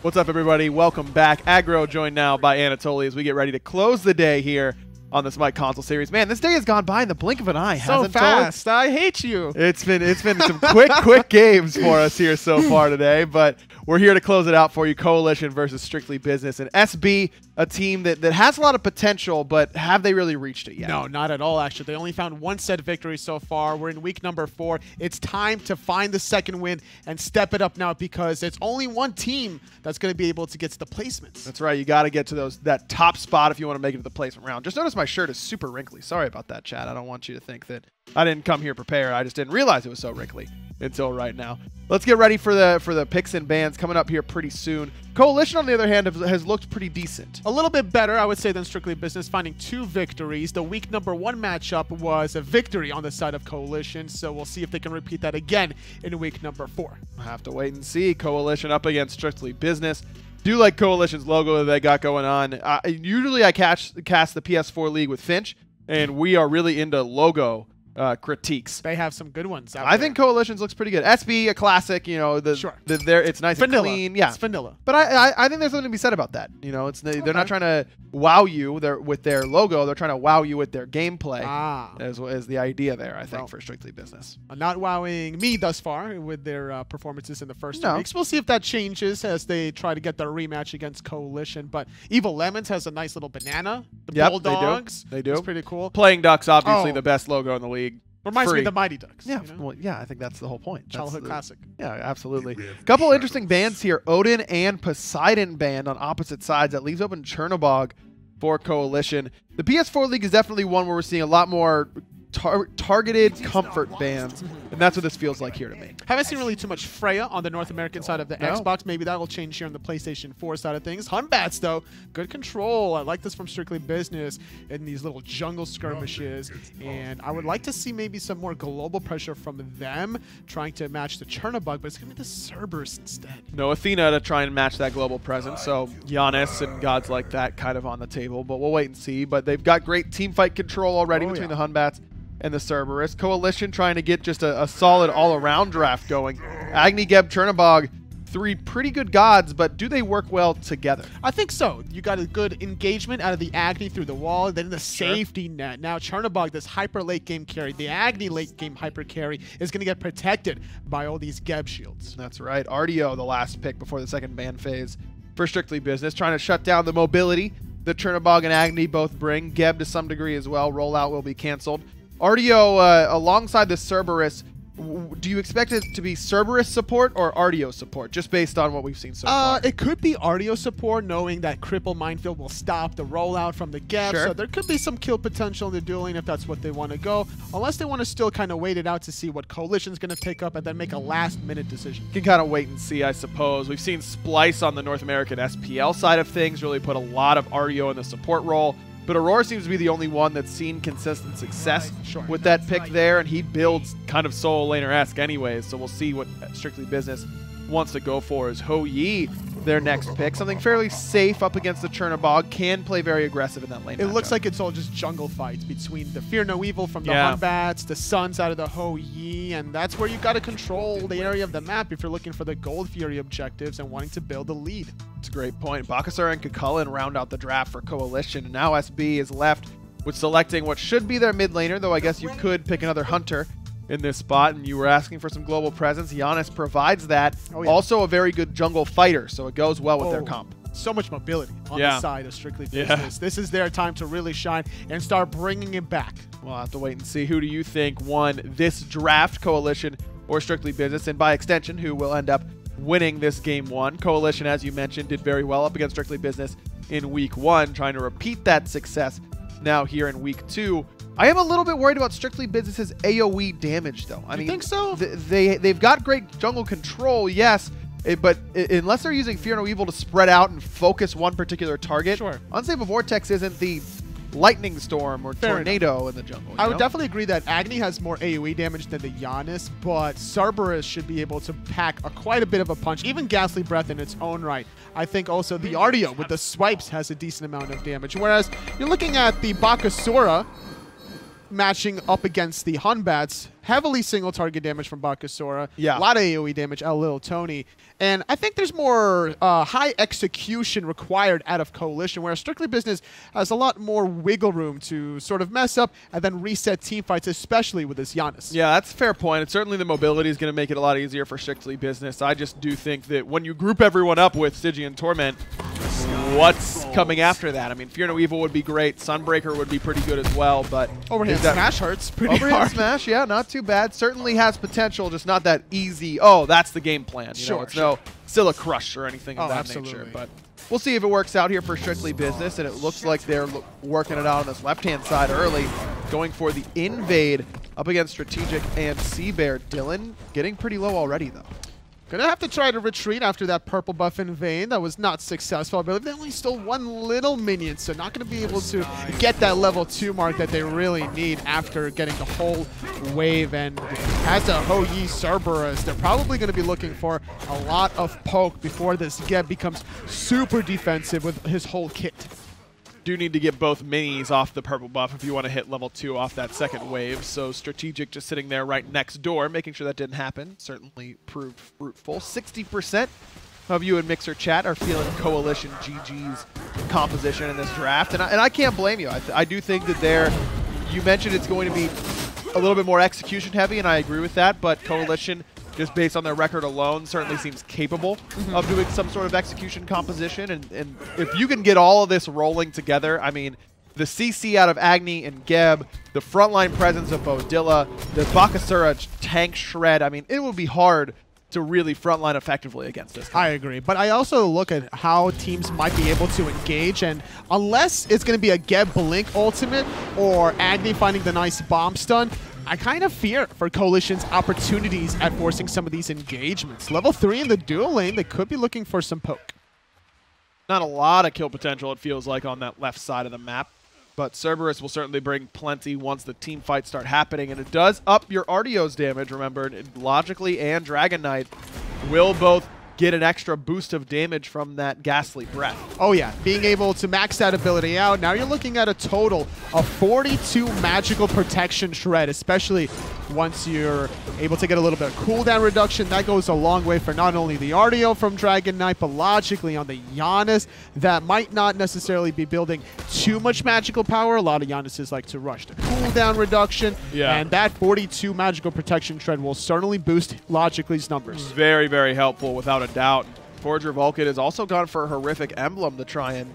What's up, everybody? Welcome back. Aggro joined now by Anatoly as we get ready to close the day here on the Smite console series. Man, this day has gone by in the blink of an eye, so hasn't fast. I hate you. It's been some quick games for us here so far today, but we're here to close it out for you. Coalition versus Strictly Business, and SB, a team that has a lot of potential, but have they really reached it yet? No, not at all, actually. They only found one set victory so far. We're in week number 4. It's time to find the second win and step it up now, because it's only one team that's going to be able to get to the placements. That's right. You got to get to that top spot if you want to make it to the placement round. Just notice my shirt is super wrinkly. Sorry about that, chat. I don't want you to think that I didn't come here prepared. I just didn't realize it was so wrinkly until right now. Let's get ready for the picks and bans coming up here pretty soon. Coalition, on the other hand, has looked pretty decent. A little bit better, I would say, than Strictly Business, finding 2 victories. The week number 1 matchup was a victory on the side of Coalition, so we'll see if they can repeat that again in week number 4. We'll have to wait and see. Coalition up against Strictly Business. Do like Coalition's logo that they got going on. Usually I cast the PS4 League with Finch, and we are really into logo critiques. They have some good ones out I think Coalition's looks pretty good. SB, a classic, you know, it's nice vanilla. and clean. Yeah. It's vanilla. But I think there's something to be said about that. You know, they're not trying to wow you with their logo. They're trying to wow you with their gameplay. As the idea there, I think, for Strictly Business. Not wowing me thus far with their performances in the first 2 weeks. We'll see if that changes as they try to get their rematch against Coalition. But Evil Lemons has a nice little banana. The Bulldogs. They do. It's pretty cool. Playing Ducks, obviously the best logo in the league. Reminds me of the Mighty Ducks. Yeah, you know? well, yeah, I think that's the whole point. Childhood classic. Yeah, absolutely. A couple interesting bans here. Odin and Poseidon banned on opposite sides. That leaves open Chernobog for Coalition. The PS4 League is definitely one where we're seeing a lot more targeted comfort bans, and that's what this feels like here to me. Haven't seen really too much Freya on the North American side of the Xbox. Maybe that will change here on the PlayStation 4 side of things. Batz, though, good control. I like this from Strictly Business in these little jungle skirmishes, and I would like to see maybe some more global pressure from them trying to match the Chernobog, but it's going to be the Cerberus instead. No Athena to try and match that global presence, so Janus and gods like that kind of on the table, but we'll wait and see. But they've got great team fight control already between the Bats and the Cerberus. Coalition trying to get just a solid all-around draft going. Agni, Geb, Chernobog, 3 pretty good gods, but do they work well together? I think so. You got a good engagement out of the Agni through the wall, then the safety net. Now Chernobog, this hyper late game carry, the Agni late game hyper carry is going to get protected by all these Geb shields. That's right. Artio, the last pick before the second ban phase for Strictly Business, trying to shut down the mobility that Chernobog and Agni both bring. Geb to some degree as well. Rollout will be canceled. Artio, alongside the Cerberus, do you expect it to be Cerberus support or Artio support, just based on what we've seen so far? It could be Artio support, knowing that Cripple Minefield will stop the rollout from the Geb, so there could be some kill potential in the dueling if that's what they want to go, unless they want to still kind of wait it out to see what Coalition's going to pick up and then make a last-minute decision. You can kind of wait and see, I suppose. We've seen Splice on the North American SPL side of things really put a lot of Artio in the support role. But Aurora seems to be the only one that's seen consistent success with that pick there, and he builds kind of solo laner-esque anyways, so we'll see what Strictly Business wants to go for. Is Ho Yi their next pick? Something fairly safe up against the Chernobog, can play very aggressive in that lane. It looks like it's all just jungle fights between the Fear No Evil from the Bats, the Suns out of the Ho Yi, and that's where you got to control the area of the map if you're looking for the Gold Fury objectives and wanting to build a lead. It's a great point. Bakasura and Chulainn round out the draft for Coalition, and now SB is left with selecting what should be their mid laner, though I guess you could pick another Hunter in this spot, and you were asking for some global presence. Janus provides that. Also a very good jungle fighter, so it goes well with their comp. So much mobility on the side of Strictly Business. This is their time to really shine and start bringing it back. We'll have to wait and see. Who do you think won this draft, Coalition or Strictly Business? And by extension, who will end up winning this game 1? Coalition, as you mentioned, did very well up against Strictly Business in week 1, trying to repeat that success now here in week 2. I am a little bit worried about Strictly Business's AoE damage, though. I mean, think so? They've got great jungle control, yes, but unless they're using Fear No Evil to spread out and focus one particular target, Unstable Vortex isn't the lightning storm or tornado in the jungle. I would definitely agree that Agni has more AoE damage than the Janus, but Cerberus should be able to pack quite a bit of a punch, even Ghastly Breath in its own right. I think also the Artio with the swipes has a decent amount of damage, whereas you're looking at the Bakasura, matching up against the Hunbats, heavily single target damage from Bakasura. Yeah. A lot of AoE damage out of Little Tony. And I think there's more high execution required out of Coalition, where Strictly Business has a lot more wiggle room to sort of mess up and then reset team fights, especially with this Janus. Yeah, that's a fair point. And certainly the mobility is going to make it a lot easier for Strictly Business. I just do think that when you group everyone up with Stygian Torment, what's coming after that? I mean, Fear No Evil would be great. Sunbreaker would be pretty good as well, but Overhand Smash hurts pretty hard. Overhand Smash, yeah, not too bad. Certainly has potential, just not that easy. Oh, that's the game plan. You know, it's no still a crush or anything of that nature. But we'll see if it works out here for Strictly Business, and it looks like they're working it out on this left-hand side early, going for the invade up against Strategic and Cbeaarr. Dylan getting pretty low already, though. Gonna have to try to retreat after that purple buff in vain. That was not successful. I believe they only stole one little minion, so not gonna be able to get that level 2 mark that they really need after getting the whole wave. And has a Ho-Yi Cerberus, they're probably gonna be looking for a lot of poke before this Geb becomes super defensive with his whole kit. Do need to get both minis off the purple buff if you want to hit level 2 off that second wave. So Strategic just sitting there right next door, making sure that didn't happen. Certainly proved fruitful. 60% of you in Mixer chat are feeling Coalition GG's composition in this draft. And I can't blame you. I do think that you mentioned it's going to be a little bit more execution heavy, and I agree with that. But Coalition, just based on their record alone, certainly seems capable of doing some sort of execution composition. And if you can get all of this rolling together, I mean, the CC out of Agni and Geb, the frontline presence of Beaudilla, the Bakasura tank shred, I mean, it would be hard to really frontline effectively against this team. I agree, but I also look at how teams might be able to engage, and unless it's going to be a Geb Blink ultimate or Agni finding the nice bomb stun, I kind of fear for Coalition's opportunities at forcing some of these engagements. Level 3 in the dual lane, they could be looking for some poke. Not a lot of kill potential, it feels like, on that left side of the map. But Cerberus will certainly bring plenty once the team fights start happening. And it does up your Artio's damage, remember. Logically and Dragon Knight will both get an extra boost of damage from that Ghastly Breath. Oh yeah, being able to max that ability out. Now you're looking at a total of 42 magical protection shred, especially once you're able to get a little bit of cooldown reduction. That goes a long way for not only the Artio from Dragon Knight, but logically on the Janus that might not necessarily be building too much magical power. A lot of Januses like to rush the cooldown reduction, and that 42 magical protection shred will certainly boost Logically's numbers. Very, very helpful without a doubt. Forger Vulcan has also gone for a Horrific Emblem to try and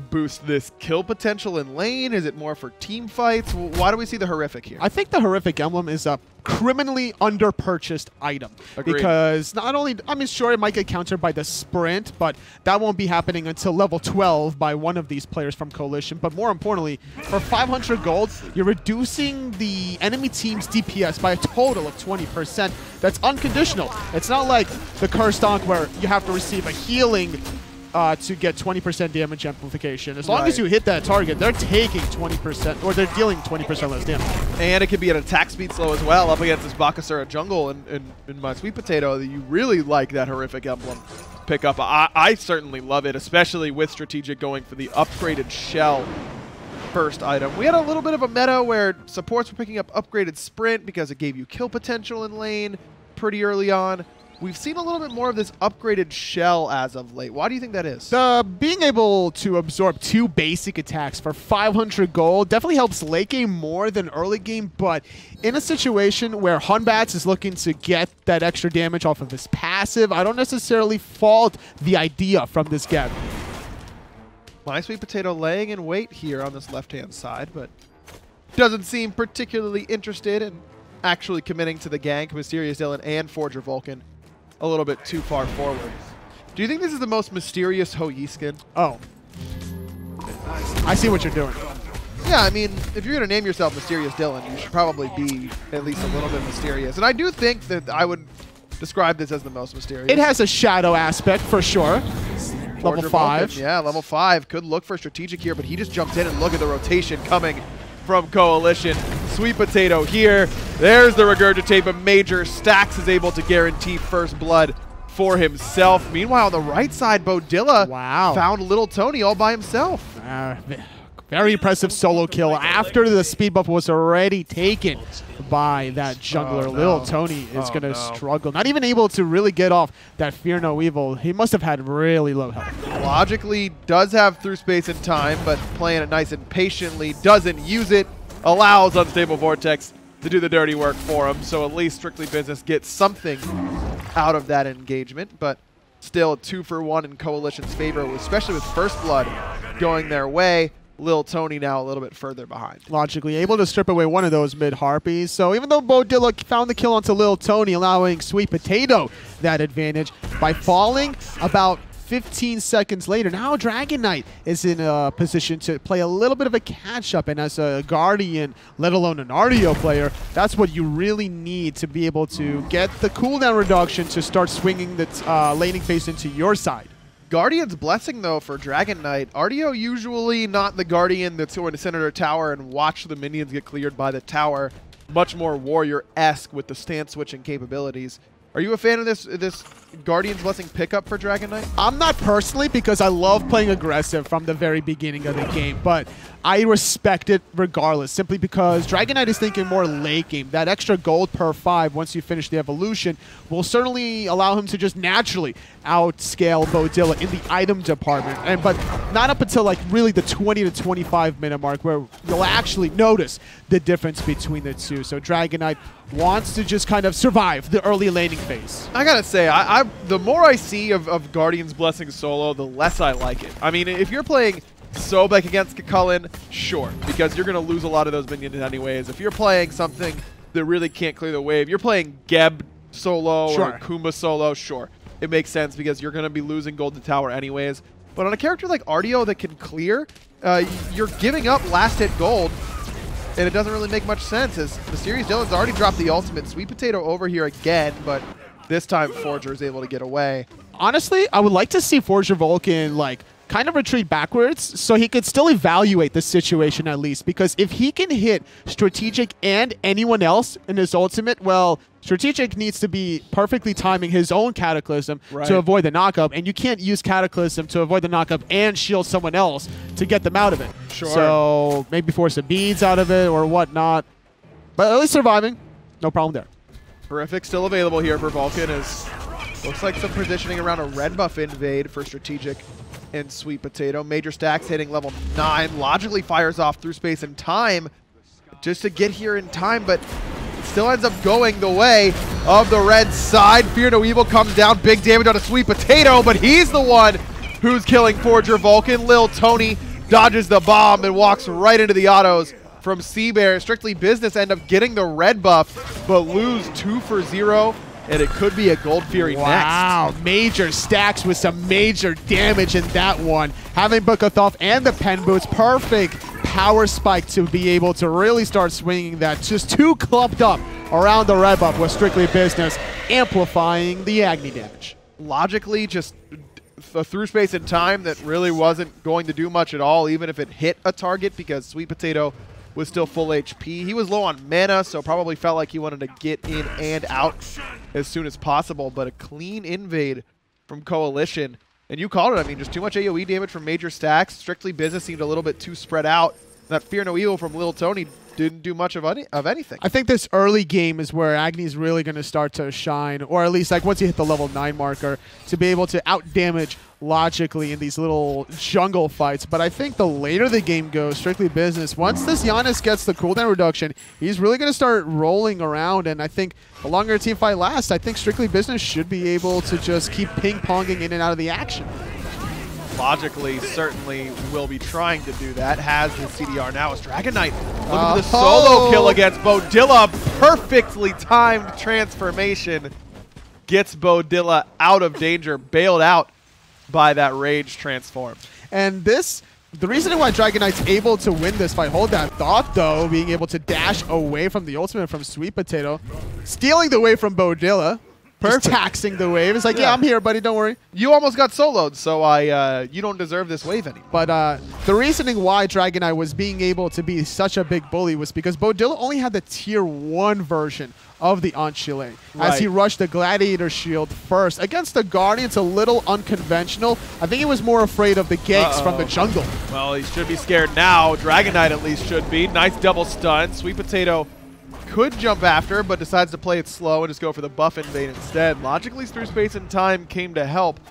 boost this kill potential in lane. Is it more for team fights? Why do we see the Horrific here? I think the Horrific Emblem is a criminally under-purchased item. Agreed. Because not only, I mean, sure, it might get countered by the sprint, but that won't be happening until level 12 by one of these players from Coalition. But more importantly, for 500 gold, you're reducing the enemy team's DPS by a total of 20%. That's unconditional. It's not like the Cursed Ankh where you have to receive a healing to get 20% damage amplification. As long as you hit that target, they're taking 20%, or they're dealing 20% less damage. And it could be an attack speed slow as well up against this Bakasura jungle in MySweetPatato. That you really like that Horrific Emblem pickup. I certainly love it, especially with Strategic going for the upgraded shell first item. We had a little bit of a meta where supports were picking up upgraded sprint because it gave you kill potential in lane pretty early on. We've seen a little bit more of this upgraded shell as of late. Why do you think that is? Being able to absorb 2 basic attacks for 500 gold definitely helps late game more than early game, but in a situation where Batz is looking to get that extra damage off of his passive, I don't necessarily fault the idea from this Geb. MySweetPatato laying in wait here on this left-hand side, but doesn't seem particularly interested in actually committing to the gank. MysteriousDylan and Forger Vulcan a little bit too far forward. Do you think this is the most mysterious Ho-Yi skin? Oh. I see what you're doing. Yeah, I mean, if you're going to name yourself MysteriousDylan, you should probably be at least a little bit mysterious. And I do think that I would describe this as the most mysterious. It has a shadow aspect for sure. Level 5. Vulcan, yeah, level 5. Could look for Strategic here, but he just jumped in and look at the rotation coming from Coalition. SweetPatato here. There's the regurgitate, but Major Stacks is able to guarantee first blood for himself. Meanwhile, on the right side, Beaudilla found Little Tony all by himself. Very impressive solo kill after the speed buff was already taken by that jungler. Little Tony is going to struggle. Not even able to really get off that Fear No Evil. He must have had really low health. Logically does have through space and time, but playing it nice and patiently, doesn't use it, allows Unstable Vortex to do the dirty work for him. So at least Strictly Business gets something out of that engagement, but still a 2-for-1 in Coalition's favor, especially with First Blood going their way. Lil Tony now a little bit further behind. Logically able to strip away one of those mid-harpies. So even though Beaudilla found the kill onto Lil Tony, allowing SmiteVOD that advantage by falling about 15 seconds later. Now Dragon Knight is in a position to play a little bit of a catch-up, and as a Guardian, let alone an Artio player, that's what you really need to be able to get the cooldown reduction to start swinging the laning phase into your side. Guardian's Blessing, though, for Dragon Knight. Artio usually not the Guardian that's going to center their tower and watch the minions get cleared by the tower. Much more warrior-esque with the stance switching capabilities. Are you a fan of this Guardian's Blessing pickup for Dragon Knight? I'm not personally, because I love playing aggressive from the very beginning of the game, but I respect it regardless, simply because Dragon Knight is thinking more late game. That extra gold per 5 once you finish the evolution will certainly allow him to just naturally outscale Beaudilla in the item department, but not up until like really the 20 to 25 minute mark where you'll actually notice the difference between the two. So Dragon Knight wants to just kind of survive the early laning phase. I gotta say, the more I see of Guardian's Blessing solo, the less I like it. I mean, if you're playing Sobek against Chulainn, sure, because you're going to lose a lot of those minions anyways. If you're playing something that really can't clear the wave, you're playing Geb solo or Kumba solo, sure. It makes sense because you're going to be losing gold to tower anyways. But on a character like Artio that can clear, you're giving up last hit gold, and it doesn't really make much sense as MysteriousDylan's already dropped the ultimate. SmiteVOD over here again, but this time Forger is able to get away. Honestly, I would like to see Forger Vulcan like kind of retreat backwards so he could still evaluate the situation at least, because if he can hit Strategic and anyone else in his ultimate, well, Strategic needs to be perfectly timing his own Cataclysm to avoid the knockup, and you can't use Cataclysm to avoid the knockup and shield someone else to get them out of it. Sure. So maybe force some beads out of it or whatnot, but at least surviving, no problem there. Terrific still available here for Vulcan, as looks like some positioning around a red buff invade for Strategic and SmiteVOD. Major Stacks hitting level 9, logically fires off through space and time just to get here in time, but still ends up going the way of the red side. Fear No Evil comes down, big damage on a SmiteVOD, but he's the one who's killing Forger Vulcan. Lil Tony dodges the bomb and walks right into the autos from Cbeaarr. Strictly Business end up getting the red buff, but lose 2-for-0. And it could be a Gold Fury next. Wow, Major Stacks with some major damage in that one. Having Bakasura and the Pen Boots, perfect power spike to be able to really start swinging that. Just too clumped up around the red buff with Strictly Business, amplifying the Agni damage. Logically, just a through space and time that really wasn't going to do much at all, even if it hit a target, because SmiteVOD was still full HP. He was low on mana, so probably felt like he wanted to get in and out as soon as possible, but a clean invade from Coalition. And you called it, I mean, just too much AoE damage from Major Stacks. Strictly Business seemed a little bit too spread out. That Fear No Evil from Lil Tony didn't do much of anything. I think this early game is where Agni's really going to start to shine, or at least like once you hit the level 9 marker, to be able to out-damage logically in these little jungle fights. But I think the later the game goes, Strictly Business, once this Janus gets the cooldown reduction, he's really going to start rolling around, and I think the longer a team fight lasts, I think Strictly Business should be able to just keep ping-ponging in and out of the action. Logically, certainly will be trying to do that. Has his CDR now as Dragon Knight. Look at the solo kill against Beaudilla. Perfectly timed transformation. Gets Beaudilla out of danger, bailed out by that rage transform. And this, the reason why Dragon Knight's able to win this fight, hold that thought though, being able to dash away from the ultimate from SmiteVOD, stealing the way from Beaudilla. Just taxing the wave. It's like, yeah, I'm here, buddy. Don't worry. You almost got soloed, so you don't deserve this wave anymore. But the reasoning why Dragon Knight was being able to be such a big bully was because Beaudilla only had the tier 1 version of the Chulainn. As he rushed the Gladiator Shield first. Against the Guardian, it's a little unconventional. I think he was more afraid of the ganks from the jungle. Well, he should be scared now. Dragon Knight at least should be. Nice double stun. SmiteVOD could jump after, but decides to play it slow and just go for the buff invade instead. Logically, through space and time came to help,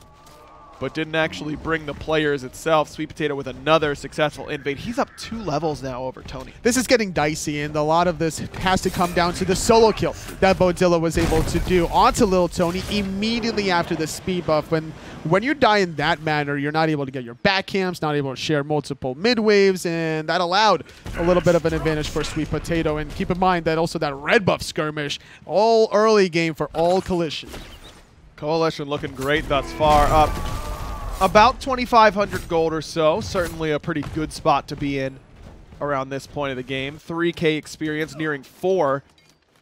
but didn't actually bring the players itself. SmiteVOD with another successful invade. He's up 2 levels now over Tony. This is getting dicey, and a lot of this has to come down to the solo kill that Beaudilla was able to do onto Lil Tony immediately after the speed buff. When you die in that manner, you're not able to get your back camps, not able to share multiple mid waves, and that allowed a little bit of an advantage for SmiteVOD. And keep in mind that also that red buff skirmish, all early game for all Coalition. Coalition looking great thus far. Up about 2,500 gold or so. Certainly a pretty good spot to be in around this point of the game. 3K experience, nearing 4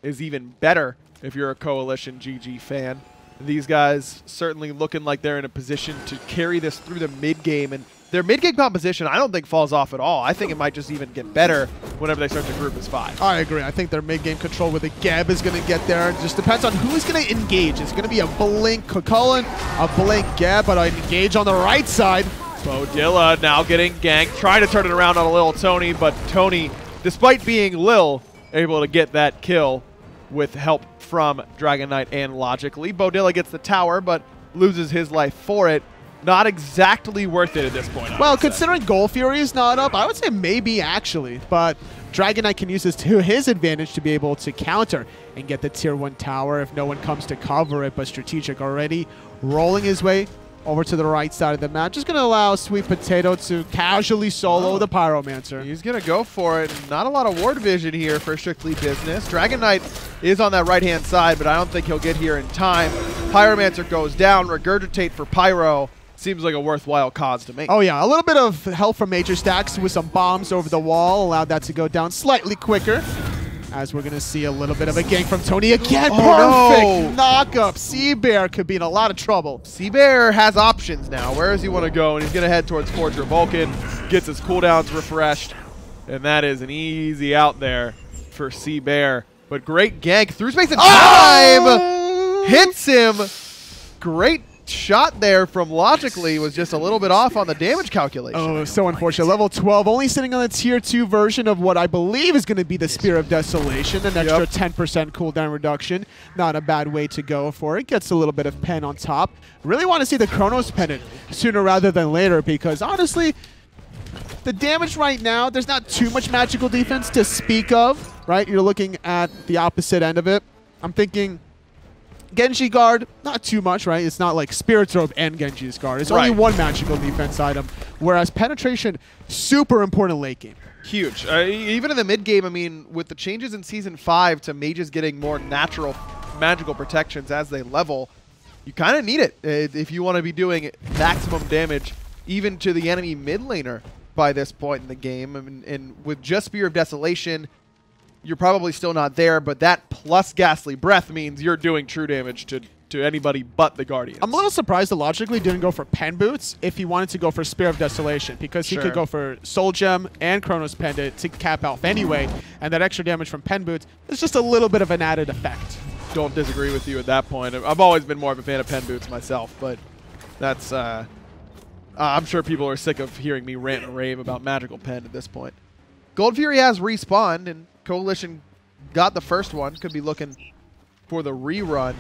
is even better if you're a Coalition GG fan. These guys certainly looking like they're in a position to carry this through the mid-game. And their mid-game composition, I don't think falls off at all. I think it might just even get better whenever they start to group as 5. I agree. I think their mid-game control with the Geb is going to get there. It just depends on who's going to engage. It's going to be a blink Chulainn, a blink Geb, but an engage on the right side. Beaudilla now getting ganked, trying to turn it around on a Lil Tony, but Tony, despite being Lil, able to get that kill with help from Dragon Knight and logically. Beaudilla gets the tower, but loses his life for it. Not exactly worth it at this point. Well, considering Gold Fury is not up, I would say maybe actually, but Dragon Knight can use this to his advantage to be able to counter and get the tier 1 tower if no one comes to cover it, but Strategic already rolling his way over to the right side of the map. Just going to allow SmiteVOD to casually solo the Pyromancer. He's going to go for it. Not a lot of ward vision here for Strictly Business. Dragon Knight is on that right-hand side, but I don't think he'll get here in time. Pyromancer goes down. Regurgitate for Pyro. Seems like a worthwhile cause to make. Oh, yeah. A little bit of help from Major Stacks with some bombs over the wall allowed that to go down slightly quicker. As we're going to see a little bit of a gank from Tony again. Perfect knock-up. Cbeaarr could be in a lot of trouble. Cbeaarr has options now. Where does he want to go? And he's going to head towards Forger Vulcan. Gets his cooldowns refreshed. And that is an easy out there for Cbeaarr. But great gank through space and time. Hits him. Great shot there from Logically, was just a little bit off on the damage calculation. Oh, so unfortunate. Level 12, only sitting on the tier 2 version of what I believe is going to be the Spear of Desolation, an extra 10% cooldown reduction. Not a bad way to go for it. Gets a little bit of pen on top. Really want to see the Chronos Pendant sooner rather than later, because honestly, the damage right now, there's not too much magical defense to speak of, right? You're looking at the opposite end of it. I'm thinking Genji Guard, not too much, right? It's not like Spirit's Robe and Genji's Guard. It's only one magical defense item, whereas Penetration, super important late game. Huge. Even in the mid game, I mean, with the changes in Season 5 to mages getting more natural magical protections as they level, you kind of need it if you want to be doing maximum damage even to the enemy mid laner by this point in the game. I mean, and with just Spear of Desolation, you're probably still not there, but that plus Ghastly Breath means you're doing true damage to anybody but the Guardians. I'm a little surprised that Logically didn't go for Pen Boots if he wanted to go for Spear of Desolation, because he could go for Soul Gem and Chronos Pendant to cap Elf anyway, and that extra damage from Pen Boots is just a little bit of an added effect. Don't disagree with you at that point. I've always been more of a fan of Pen Boots myself, but that's I'm sure people are sick of hearing me rant and rave about Magical Pen at this point. Gold Fury has respawned, and Coalition got the first one. Could be looking for the rerun.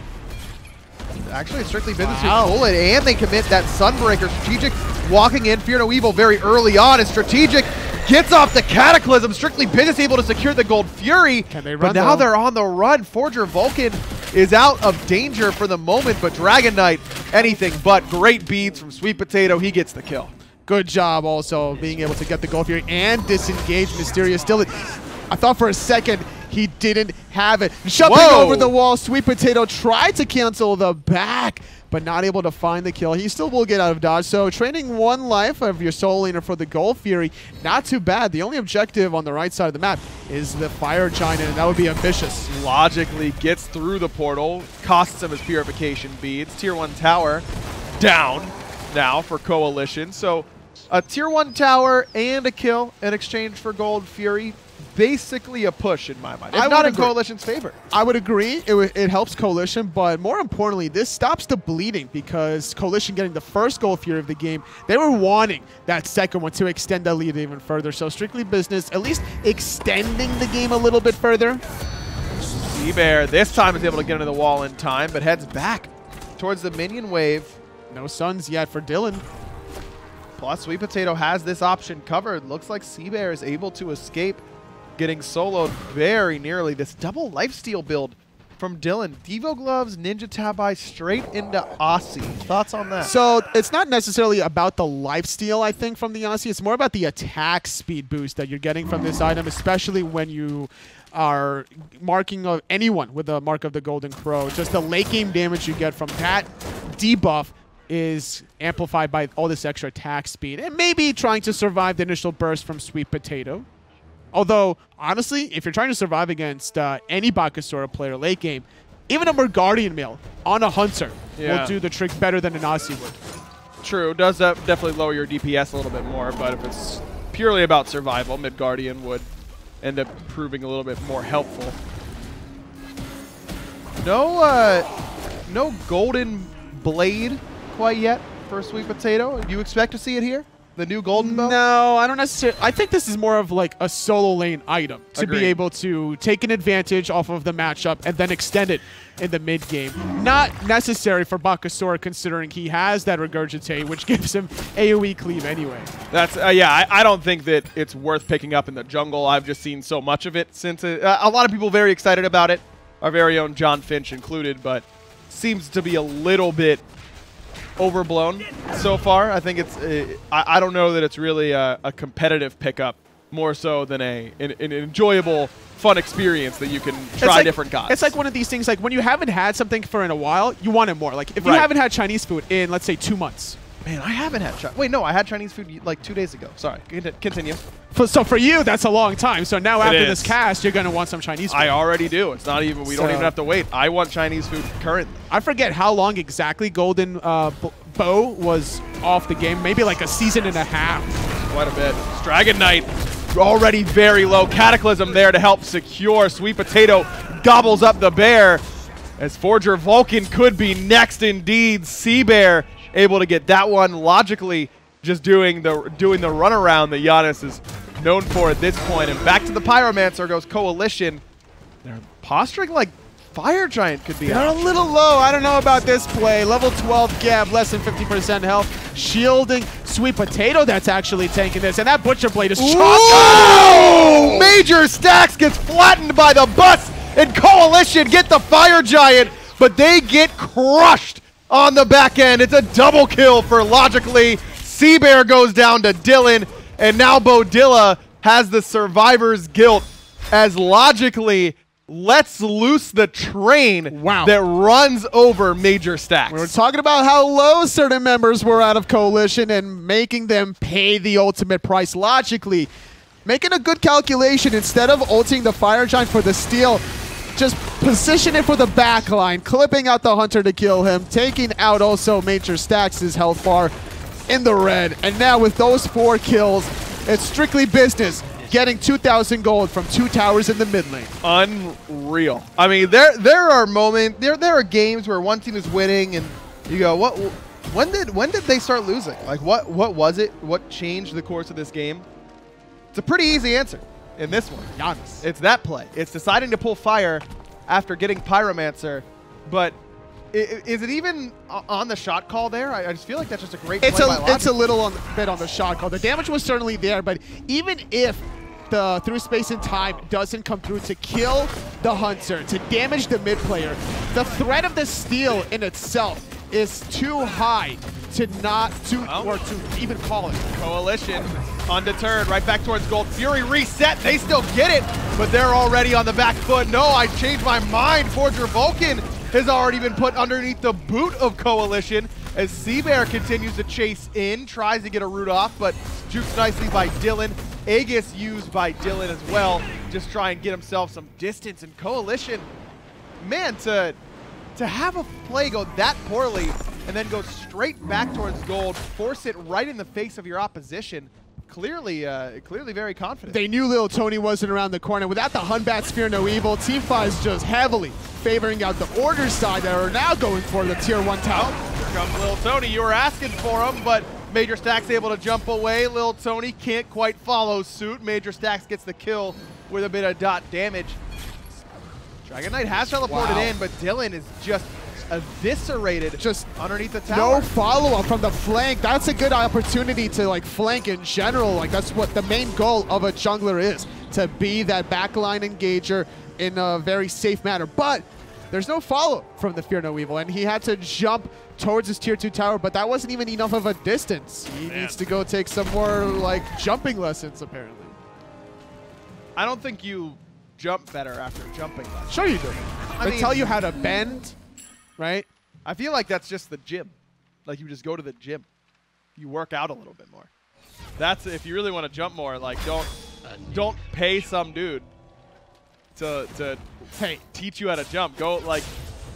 Actually, it's Strictly Business who pull it, and they commit that Sunbreaker. Strategic walking in, Fear No Evil very early on, and Strategic gets off the Cataclysm. Strictly Business able to secure the Gold Fury, but now they're on the run. Forger Vulcan is out of danger for the moment, but Dragon Knight, anything but. Great beads from SmiteVOD. He gets the kill. Good job also being able to get the Gold Fury and disengage MysteriousDylan. I thought for a second he didn't have it. Jumping over the wall, SmiteVOD tried to cancel the back but not able to find the kill. He still will get out of dodge. So trading 1 life of your Soul Laner for the Gold Fury, not too bad. The only objective on the right side of the map is the Fire Giant, and that would be ambitious. Logically gets through the portal, costs him his Purification Beads. Tier 1 tower down now for Coalition. So a Tier 1 tower and a kill in exchange for Gold Fury. Basically a push in my mind. It's not in Coalition's favor. I would agree. It helps Coalition, but more importantly, this stops the bleeding because Coalition getting the first Gold Fury of the game, they were wanting that second one to extend the lead even further. So strictly business, at least extending the game a little bit further. Cbeaarr this time is able to get into the wall in time, but heads back towards the minion wave. No suns yet for Dylan. Plus, SweetPatato has this option covered. Looks like Cbeaarr is able to escape, getting soloed very nearly. This double lifesteal build from Dylan. Devo Gloves, Ninja Tabai straight into Aussie. Thoughts on that? So it's not necessarily about the lifesteal, I think, from the Aussie. It's more about the attack speed boost that you're getting from this item, especially when you are marking of anyone with the mark of the Golden Crow. Just the late game damage you get from that debuff is amplified by all this extra attack speed. And maybe trying to survive the initial burst from SweetPatato. Although, honestly, if you're trying to survive against any Bakasura player late game, even a Guardian Mail on a Hunter will do the trick better than an Aussie would. True. Does definitely lower your DPS a little bit more, but if it's purely about survival, Mid-Guardian would end up proving a little bit more helpful. No Golden Blade quite yet for SweetPatato. Do you expect to see it here? The new Golden Bow? No, I don't necessarily. I think this is more of like a solo lane item to be able to take an advantage off of the matchup and then extend it in the mid game. Not necessary for Bakasura considering he has that Regurgitate, which gives him AoE cleave anyway. That's yeah. I don't think that it's worth picking up in the jungle. I've just seen so much of it since a lot of people very excited about it. Our very own John Finch included, but seems to be a little bit overblown so far. I think it's I don't know that it's really a competitive pickup, more so than an enjoyable, fun experience that you can try different gods. It's like one of these things, like when you haven't had something for in a while, you want it more. Like if you haven't had Chinese food in, let's say, 2 months. Man, I haven't had Chinese. Wait, no, I had Chinese food like 2 days ago. Sorry, continue. So for you, that's a long time. So now after this cast, you're going to want some Chinese food. I already do. It's not even, we don't even have to wait. I want Chinese food currently. I forget how long exactly Golden Bow was off the game. Maybe like a season and a half. Quite a bit. Dragon Knight already very low. Cataclysm there to help secure. SweetPatato gobbles up the bear as Forger Vulcan could be next indeed. Cbeaarr able to get that one logically, just doing the runaround that Janus is known for at this point. And back to the Pyromancer goes Coalition. They're posturing like Fire Giant could be They're a little low. I don't know about this play. Level 12 Gab, less than 50% health. Shielding SweetPatato that's actually tanking this. And that Butcher Blade is chopped. Oh! Major Stacks gets flattened by the bus. And Coalition get the Fire Giant, but they get crushed on the back end. It's a double kill for logically. Cbeaarr goes down to Dylan, and now Beaudilla has the survivor's guilt as logically lets loose the train that runs over Major Stacks. We were talking about how low certain members were out of Coalition and making them pay the ultimate price logically. Making a good calculation, instead of ulting the Fire Giant for the steal, just position it for the back line, clipping out the Hunter to kill him, taking out also Major Stacks' health bar in the red. And now with those 4 kills, it's strictly business, getting 2,000 gold from 2 towers in the mid lane. Unreal. I mean, there are moments, there are games where one team is winning and you go, when did they start losing? Like what was it? What changed the course of this game? It's a pretty easy answer. In this one, Janus. It's that play. It's deciding to pull fire after getting Pyromancer, but is it even on the shot call there? I just feel like that's just a great play by Logic. It's a little bit on the shot call. The damage was certainly there, but even if the through space and time doesn't come through to kill the Hunter, to damage the mid player, the threat of the steal in itself is too high to not or to even call it. Coalition undeterred, right back towards Gold Fury. Reset, they still get it, but they're already on the back foot. No, I changed my mind. Forger Vulcan has already been put underneath the boot of Coalition as Cbeaarr continues to chase in, tries to get a root off, but jukes nicely by Dylan. Aegis used by Dylan as well, just try and get himself some distance. And Coalition, man, to have a play go that poorly and then go straight back towards gold, force it right in the face of your opposition, clearly very confident. They knew Lil Tony wasn't around the corner. Without the Hunbat's Fear No Evil, Team 5 is just heavily favoring out the Order side that are now going for the Tier 1 tower. Here comes Lil Tony. You were asking for him, but Major Stacks able to jump away. Lil Tony can't quite follow suit. Major Stacks gets the kill with a bit of dot damage. Dragon Knight has teleported in, but Dylan is just eviscerated just underneath the tower. No follow-up from the flank. That's a good opportunity to like flank in general. Like that's what the main goal of a jungler is, to be that backline engager in a very safe manner. But there's no follow from the Fear No Evil, and he had to jump towards his tier 2 tower, but that wasn't even enough of a distance. He needs to go take some more like jumping lessons apparently. I don't think you jump better after jumping lessons. Sure you do. They tell you how to bend, right? I feel like that's just the gym. Like you just go to the gym. You work out a little bit more. That's if you really want to jump more, like don't pay some dude to teach you how to jump. Go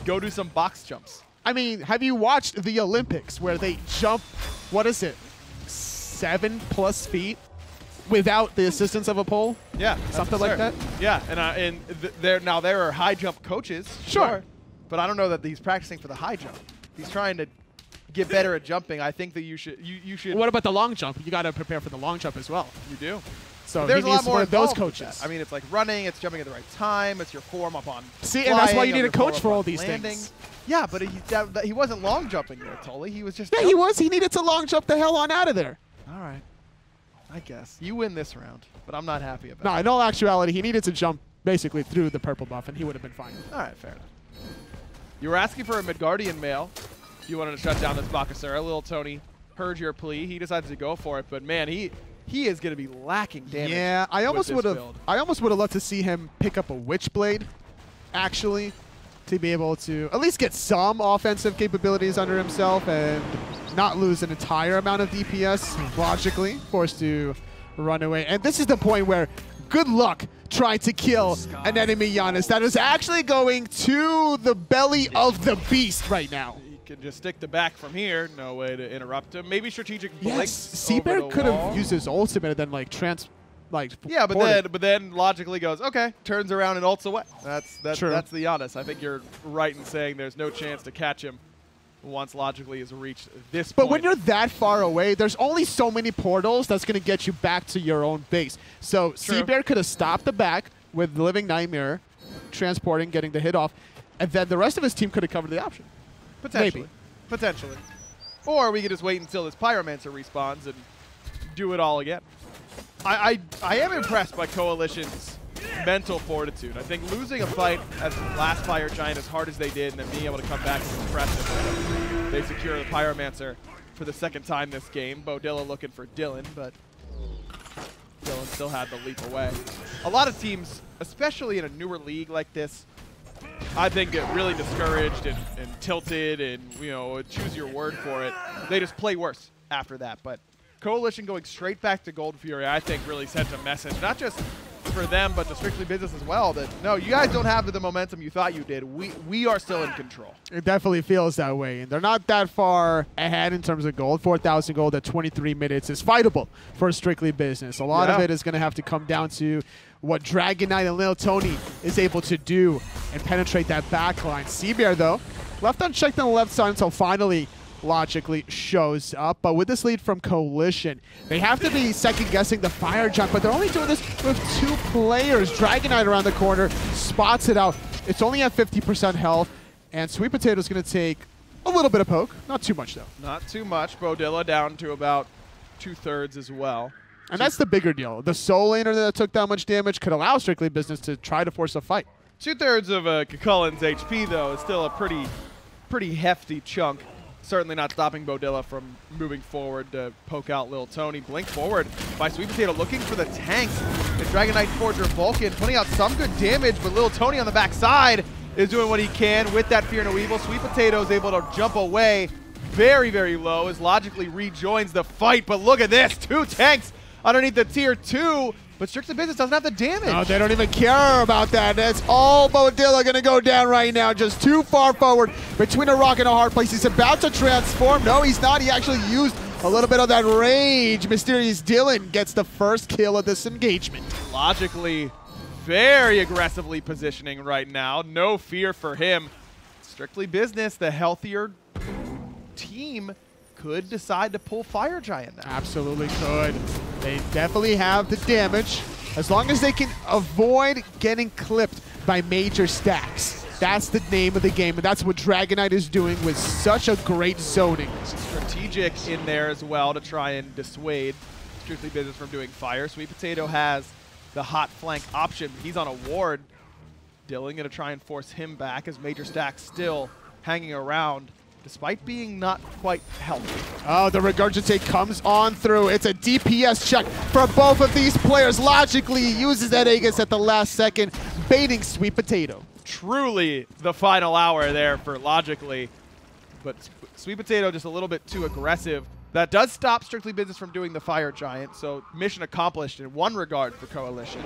do some box jumps. I mean, have you watched the Olympics where they jump, what is it, 7+ feet without the assistance of a pole? Yeah, something like that. Yeah, and there are high jump coaches, sure, but I don't know that he's practicing for the high jump. He's trying to get better at jumping. I think that you should. What about the long jump? You got to prepare for the long jump as well. You do. So there's a lot more of those coaches. I mean, it's like running, it's jumping at the right time, it's your form up on See, and that's why you need a coach for all these things. Yeah, but he wasn't long jumping there, Tully. He was just jumping. He was. He needed to long jump the hell on out of there. All right. I guess. You win this round, but I'm not happy about it. No, in all actuality, he needed to jump basically through the purple buff, and he would have been fine. All right, fair enough. You were asking for a Midgardian mail. You wanted to shut down this Bakasura. Little Tony heard your plea. He decided to go for it, but man, he is going to be lacking damage. Yeah, I almost would have loved to see him pick up a Witchblade, actually, to be able to at least get some offensive capabilities under himself and not lose an entire amount of DPS, logically, forced to run away. And this is the point where good luck trying to kill an enemy Janus that is actually going to the belly of the beast right now. He can just stick the back from here. No way to interrupt him. Maybe strategic blinks. Cbeaarr could have used his ultimate and then like yeah, but then logically goes, okay, turns around and ults away. That's the Janus. I think you're right in saying there's no chance to catch him once logically has reached this point. But when you're that far away, there's only so many portals that's going to get you back to your own base. So Cbeaarr could have stopped the back with Living Nightmare, transporting, getting the hit off, and then the rest of his team could have covered the option. Potentially. Maybe. Potentially. Or we could just wait until this Pyromancer respawns and do it all again. I am impressed by Coalition's mental fortitude. I think losing a fight as last Fire Giant as hard as they did and then being able to come back is impressive. They secure the Pyromancer for the second time this game. Beaudilla looking for Dylan, but Dylan still had the leap away. A lot of teams, especially in a newer league like this, I think get really discouraged and tilted and, choose your word for it. They just play worse after that. But Coalition going straight back to Gold Fury, I think really sent a message, not just for them, but to Strictly Business as well, that no, you guys don't have the momentum you thought you did. We are still in control. It definitely feels that way. And they're not that far ahead in terms of gold. 4,000 gold at 23 minutes is fightable for Strictly Business. A lot of it is going to have to come down to what Dragon Knight and Lil Tony is able to do and penetrate that backline. Cbeaarr, though, left unchecked on the left side until finally logically shows up. But with this lead from Coalition, they have to be second-guessing the fire jump, but they're only doing this with 2 players. Dragon Knight around the corner, spots it out. It's only at 50% health, and SweetPatato is going to take a little bit of poke. Not too much, though. Not too much. Beaudilla down to about 2/3 as well. And that's the bigger deal. The soul laner that took that much damage could allow Strictly Business to try to force a fight. 2/3 of Chulaann's HP, though, is still a pretty hefty chunk. Certainly not stopping Beaudilla from moving forward to poke out Lil Tony. Blink forward by SweetPatato looking for the tanks. The Dragon Knight Forger Vulcan putting out some good damage, but Lil Tony on the backside is doing what he can with that Fear No Evil. SmiteVOD is able to jump away very, very low as Logically rejoins the fight. But look at this, 2 tanks underneath the tier 2. But Strictly Business doesn't have the damage. No, they don't even care about that. That's all Beaudilla going to go down right now. Just too far forward between a rock and a hard place. He's about to transform. No, he's not. He actually used a little bit of that rage. MysteriousDylan gets the first kill of this engagement. Logically very aggressively positioning right now. No fear for him. Strictly Business, the healthier team, could decide to pull Fire Giant now. Absolutely could. They definitely have the damage. As long as they can avoid getting clipped by major stacks. That's the name of the game, and that's what Dragonite is doing with such a great zoning. Strategic in there as well to try and dissuade Strictly Business from doing fire. SmiteVOD has the hot flank option. He's on a ward. Dylan going to try and force him back as major stacks still hanging around, despite being not quite healthy. Oh, the Regurgitate comes on through. It's a DPS check for both of these players. Logically, he uses that Aegis at the last second, baiting SmiteVOD. Truly the final hour there for Logically, but SmiteVOD just a little bit too aggressive. That does stop Strictly Business from doing the Fire Giant, so mission accomplished in one regard for Coalition.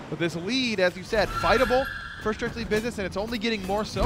But this lead, as you said, fightable for Strictly Business, and it's only getting more so.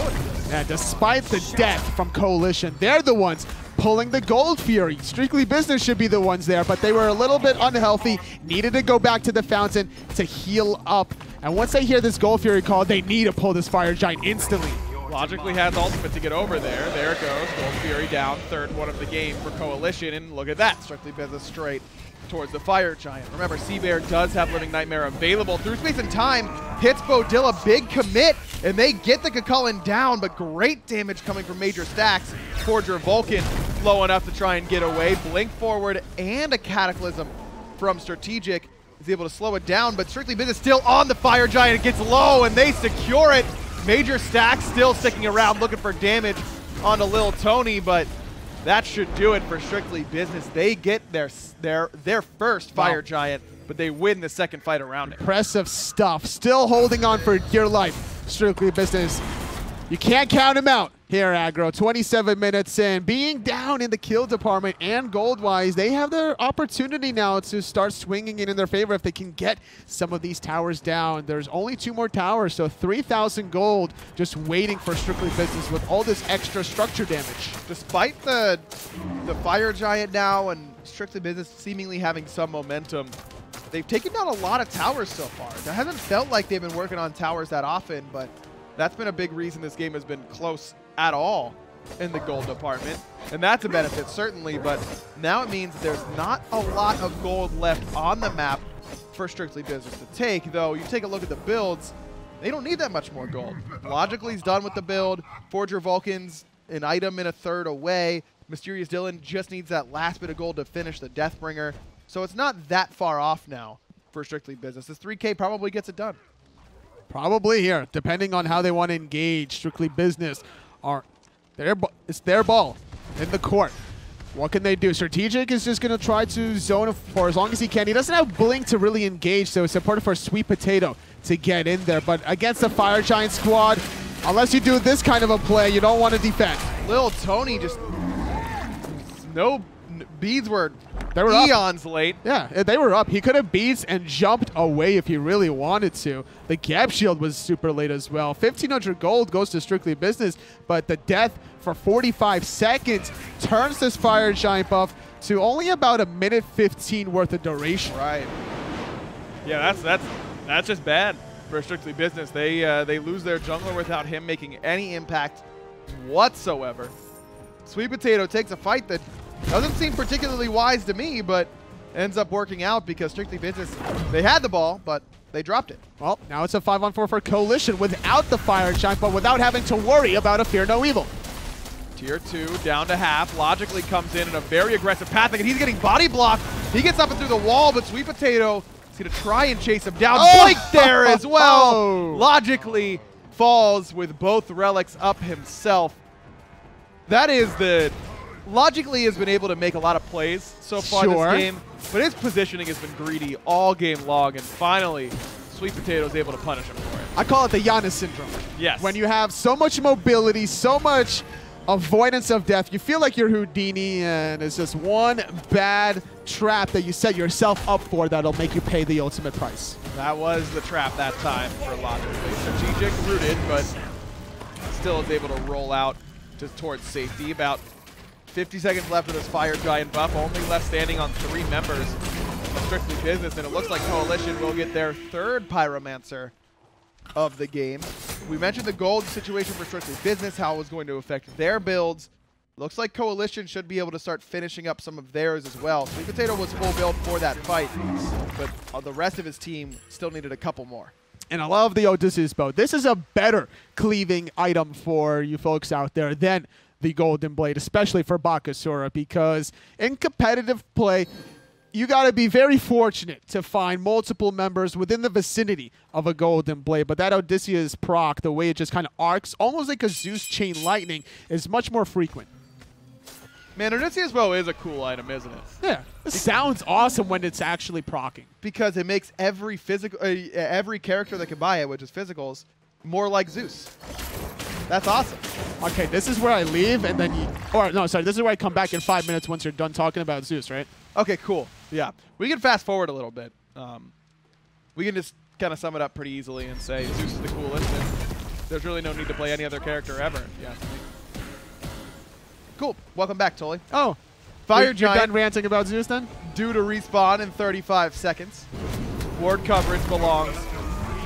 Yeah, despite the death from Coalition, they're the ones pulling the Gold Fury. Strictly Business should be the ones there, but they were a little bit unhealthy, needed to go back to the fountain to heal up. And once they hear this Gold Fury call, they need to pull this Fire Giant instantly. Logically has ultimate to get over there. There it goes. Gold Fury down, third one of the game for Coalition, and look at that. Strictly Business straight towards the Fire Giant. Remember, Cbeaarr does have Living Nightmare available through space and time. Hits Beaudilla, big commit, and they get the Chulainn down, but great damage coming from major stacks. Forger Vulcan low enough to try and get away. Blink forward and a Cataclysm from Strategic is able to slow it down, but Strictly Business still on the Fire Giant. It gets low, and they secure it. Major stacks still sticking around looking for damage onto Lil Tony, but that should do it for Strictly Business. They get their first Fire Giant, but they win the second fight around it. Impressive stuff. Still holding on for dear life. Strictly Business. You can't count him out here, Aggro. 27 minutes in. Being down in the kill department and gold-wise, they have their opportunity now to start swinging it in their favor if they can get some of these towers down. There's only 2 more towers, so 3,000 gold just waiting for Strictly Business with all this extra structure damage. Despite the Fire Giant now and Strictly Business seemingly having some momentum, they've taken down a lot of towers so far. It hasn't felt like they've been working on towers that often, but that's been a big reason this game has been close at all in the gold department. And that's a benefit, certainly, but now it means there's not a lot of gold left on the map for Strictly Business to take, though you take a look at the builds, they don't need that much more gold. Logically's done with the build. Forger Vulcan's an item in a third away. MysteriousDylan just needs that last bit of gold to finish the Deathbringer. So it's not that far off now for Strictly Business. This 3K probably gets it done. Probably here, depending on how they want to engage. Strictly Business it's their ball in the court. What can they do? Strategic is just going to try to zone for as long as he can. He doesn't have Blink to really engage, so it's important for SmiteVOD to get in there. But against the Fire Giant squad, unless you do this kind of a play, you don't want to defend. Lil Tony just beads were eons late. Yeah, they were up. He could have beads and jumped away if he really wanted to. The Gap Shield was super late as well. 1,500 gold goes to Strictly Business, but the death for 45 seconds turns this Fire Giant buff to only about 1:15 worth of duration. Right. Yeah, that's just bad for Strictly Business. They lose their jungler without him making any impact whatsoever. SmiteVOD takes a fight that doesn't seem particularly wise to me, but ends up working out because Strictly Business, they had the ball, but they dropped it. Well, now it's a 5-on-4 for Coalition without the Fire Giant, but without having to worry about a Fear No Evil. Tier 2 down to half. Logically comes in a very aggressive path, and he's getting body blocked. He gets up and through the wall, but SmiteVOD is going to try and chase him down. Blink there as well. Logically falls with both relics up himself. That is the... Logically has been able to make a lot of plays so far this game, but his positioning has been greedy all game long, and finally, SmiteVOD is able to punish him for it. I call it the Janus syndrome. Yes. When you have so much mobility, so much avoidance of death, you feel like you're Houdini, and it's just one bad trap that you set yourself up for that'll make you pay the ultimate price. That was the trap that time for Logic. Strategic, rooted, but still is able to roll out towards safety. About 50 seconds left of this Fire Giant buff, only left standing on 3 members of Strictly Business, and it looks like Coalition will get their 3rd Pyromancer of the game. We mentioned the gold situation for Strictly Business, how it was going to affect their builds. Looks like Coalition should be able to start finishing up some of theirs as well. SmiteVOD was full build for that fight, but the rest of his team still needed a couple more. And I love the Odysseus bow. This is a better cleaving item for you folks out there than the Golden Blade, especially for Bakasura, because in competitive play, you got to be very fortunate to find multiple members within the vicinity of a Golden Blade. But that Odysseus proc, the way it just kind of arcs, almost like a Zeus Chain Lightning, is much more frequent. Man, Odysseus bow is a cool item, isn't it? Yeah, it sounds awesome when it's actually procking. Because it makes every character that can buy it, which is physicals, more like Zeus. That's awesome. Okay, this is where I leave, and then you... Or, no, sorry, this is where I come back in 5 minutes once you're done talking about Zeus, right? Okay, cool. Yeah. We can fast forward a little bit. We can just kind of sum it up pretty easily and say Zeus is the coolest, and there's really no need to play any other character ever. Yeah. Cool. Welcome back, Tully. Oh. Fire You're Giant done ranting about Zeus then? due to respawn in 35 seconds. Ward coverage belongs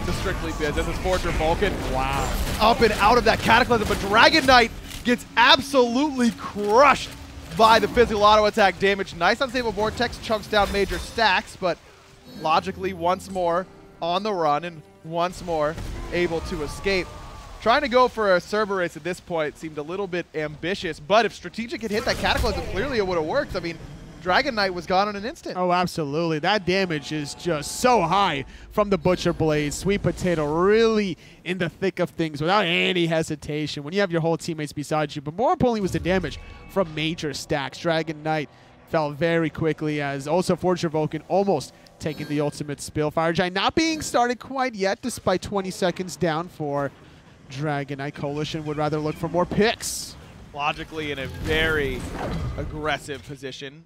to Strictly Business. This is Forger Vulcan. Wow. Up and out of that Cataclysm, but Dragon Knight gets absolutely crushed by the physical auto attack damage. Nice unstable Vortex chunks down major stacks, but logically once more on the run and once more able to escape. Trying to go for a Cerberus at this point seemed a little bit ambitious, but if Strategic had hit that Cataclysm, clearly it would have worked. I mean, Dragon Knight was gone in an instant. Oh, absolutely. That damage is just so high from the Butcher Blade. SmiteVOD really in the thick of things without any hesitation when you have your whole teammates beside you. But more importantly was the damage from major stacks. Dragon Knight fell very quickly as also Forger Vulcan almost taking the ultimate spill. Fire Giant not being started quite yet despite 20 seconds down for Dragon Knight. Coalition would rather look for more picks. Logically in a very aggressive position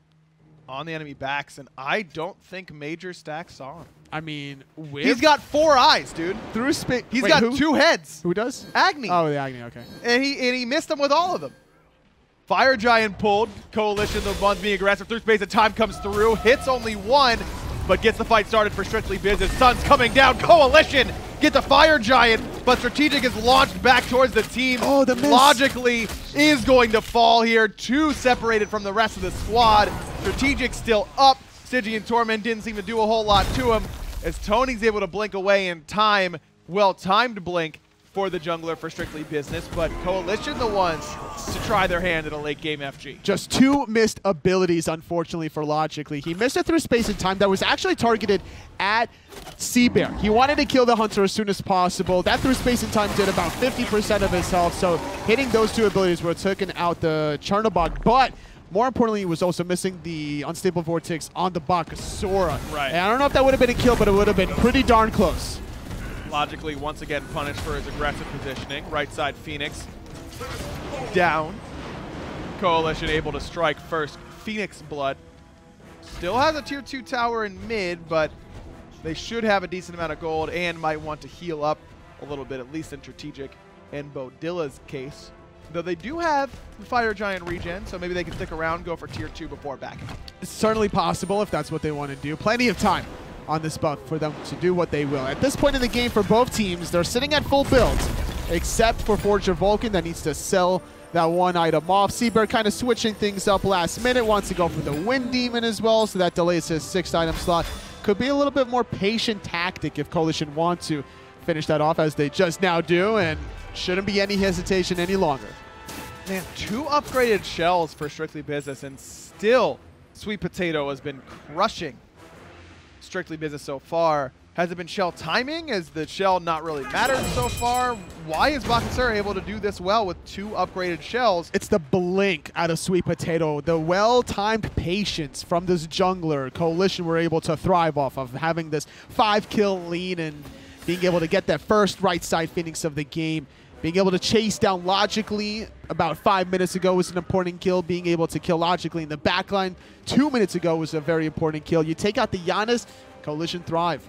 on the enemy backs, and I don't think major stacks saw him. I mean, he's got 4 eyes, dude. Through space. He's got who? 2 heads. Who does? Agni. Oh, the Agni, okay. And he missed them with all of them. Fire Giant pulled. Coalition, the ones being aggressive through space, and time comes through. Hits only 1, but gets the fight started for Strictly Business. Sun's coming down. Coalition get the Fire Giant, but Strategic is launched back towards the team. Oh, the miss. Logically is going to fall here. 2 separated from the rest of the squad. Strategic still up. Stygian Torment didn't seem to do a whole lot to him as Tony's able to blink away in time. Well-timed blink for the jungler for Strictly Business, but Coalition the ones to try their hand at a late game FG. Just 2 missed abilities, unfortunately, for Logically. He missed it through space and time that was actually targeted at Cbeaarr. He wanted to kill the Hunter as soon as possible. That through space and time did about 50% of his health, so hitting those 2 abilities would have taken out the Chernobog, but more importantly, he was also missing the Unstable Vortex on the Bakasura. Right. And I don't know if that would have been a kill, but it would have been pretty darn close. Logically, once again, punished for his aggressive positioning. Right side Phoenix down. Coalition able to strike first. Phoenix Blood still has a tier 2 tower in mid, but they should have a decent amount of gold and might want to heal up a little bit, at least in Strategic and Beaudilla's case. Though they do have the Fire Giant regen, so maybe they can stick around, go for tier 2 before backing. It's certainly possible if that's what they want to do. Plenty of time on this buff for them to do what they will. At this point in the game for both teams, they're sitting at full builds, except for Forger Vulcan that needs to sell that 1 item off. Cbeaarr kind of switching things up last minute, wants to go for the Wind Demon as well, so that delays his 6th item slot. Could be a little bit more patient tactic if Coalition want to finish that off, as they just now do, and shouldn't be any hesitation any longer. Man, 2 upgraded shells for Strictly Business, and still SmiteVOD has been crushing Strictly Business so far. Has it been shell timing? Has the shell not really mattered so far? Why is Bakasura able to do this well with 2 upgraded shells? It's the blink out of SmiteVOD. The well-timed patience from this jungler. Coalition were able to thrive off of having this 5-kill lead and being able to get that first right side Phoenix of the game. Being able to chase down logically about 5 minutes ago was an important kill. Being able to kill logically in the backline 2 minutes ago was a very important kill. You take out the Janus, Coalition thrive.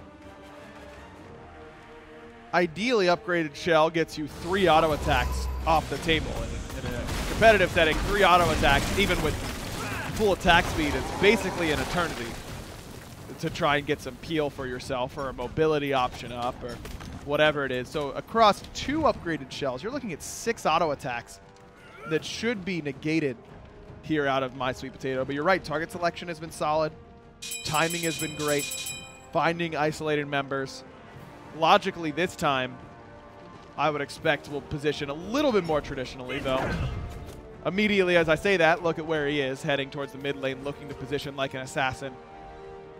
Ideally, upgraded shell gets you 3 auto attacks off the table. In a competitive setting, 3 auto attacks, even with full attack speed, is basically an eternity to try and get some peel for yourself or a mobility option up or whatever it is. So across 2 upgraded shells, you're looking at 6 auto attacks that should be negated here out of MySweetPatato. But you're right, target selection has been solid. Timing has been great. Finding isolated members. Logically this time, I would expect we'll position a little bit more traditionally, though. Immediately as I say that, look at where he is, heading towards the mid lane, looking to position like an assassin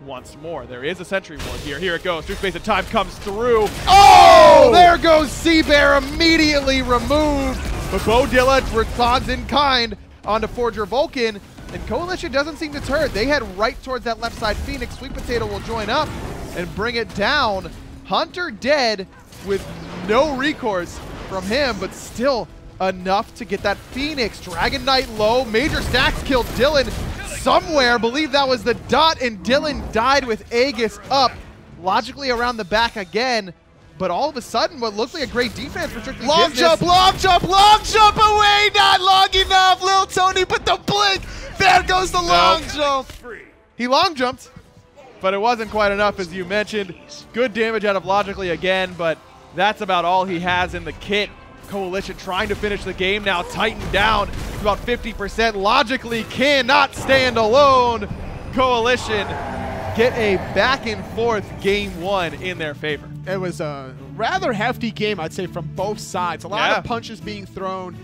once more. There is a sentry ward here. Here it goes. True Space of Time comes through. Oh! There goes Cbeaarr, immediately removed. But Beaudilla responds in kind onto Forger Vulcan, and Coalition doesn't seem deterred. They head right towards that left side Phoenix. SweetPatato will join up and bring it down. Hunter dead with no recourse from him, but still enough to get that Phoenix. Dragon Knight low. Major Stacks killed Dylan somewhere. Believe that was the dot, and Dylan died with Aegis up. Logically around the back again, but all of a sudden what looked like a great defense for Strictly Long Business. jump, long jump, long jump away. Not long enough. Lil Tony, but the blink. There goes the long jump. He long jumped, but it wasn't quite enough, as you mentioned. Good damage out of Logically again, but that's about all he has in the kit. Coalition trying to finish the game now, tightened down to about 50%. Logically cannot stand alone. Coalition get a back and forth game 1 in their favor. It was a rather hefty game, I'd say, from both sides. A lot of punches being thrown.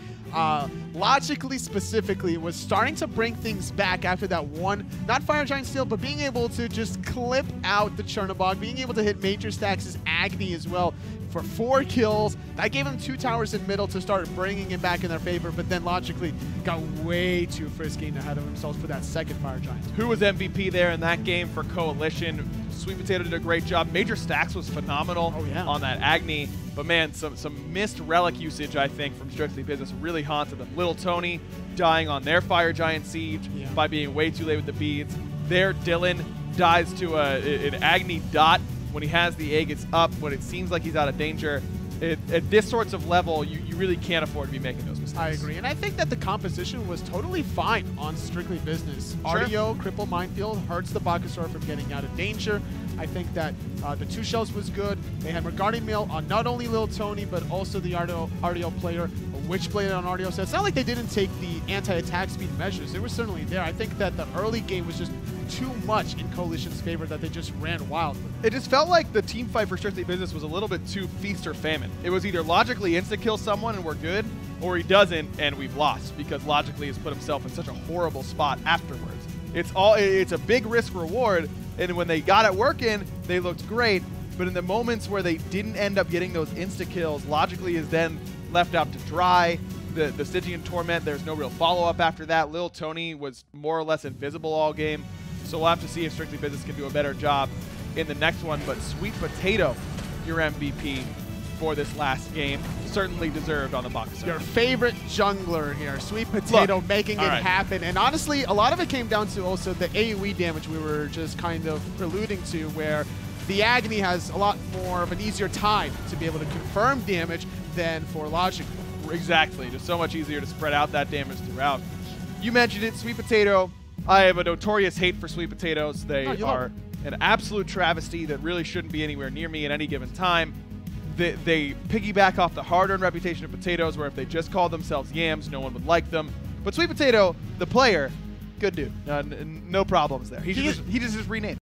Logically, specifically, was starting to bring things back after that one, not Fire Giant Steel, but being able to just clip out the Chernobog, being able to hit Major Stacks' Agni as well for 4 kills. That gave him 2 towers in middle to start bringing it back in their favor, but then Logically got way too frisky and ahead of themselves for that second Fire Giant. Who was MVP there in that game for Coalition? SweetPatato did a great job. Major Stacks was phenomenal on that Agni. But man, some missed relic usage, I think, from Strictly Business really haunted them. Little Tony dying on their Fire Giant Siege by being way too late with the beads. There, Dylan dies to an Agni dot when he has the Aegis up, when it seems like he's out of danger. At this sorts of level, you really can't afford to be making those mistakes. I agree, and I think that the composition was totally fine on Strictly Business. Artio, Cripple Minefield, hurts the Bakasura from getting out of danger. I think that the 2 shells was good. They had Regarding Mail on not only Lil Tony, but also the Artio player, Witchblade on Artio. So it's not like they didn't take the anti-attack speed measures. They were certainly there. I think that the early game was just too much in Coalition's favor that they just ran wild with. It just felt like the team fight for Strictly Business was a little bit too feast or famine. It was either Logically insta-kill someone and we're good, or he doesn't and we've lost, because Logically has put himself in such a horrible spot afterwards. It's a big risk reward, and when they got it working, they looked great, but in the moments where they didn't end up getting those insta-kills, Logically is then left out to dry. The Stygian Torment, there's no real follow-up after that. Lil Tony was more or less invisible all game, so we'll have to see if Strictly Business can do a better job in the next one. But SweetPatato, your MVP for this last game, certainly deserved on the Bakasura. Your favorite jungler here, SweetPatato, making it happen. And honestly, a lot of it came down to also the AoE damage we were just kind of preluding to, where the Agni has a lot more of an easier time to be able to confirm damage than for Logically. Exactly, just so much easier to spread out that damage throughout. You mentioned it, SweetPatato. I have a notorious hate for sweet potatoes. They are an absolute travesty that really shouldn't be anywhere near me at any given time. They piggyback off the hard-earned reputation of potatoes, where if they just called themselves yams, no one would like them. But SweetPatato, the player, good dude. No problems there. He just renamed.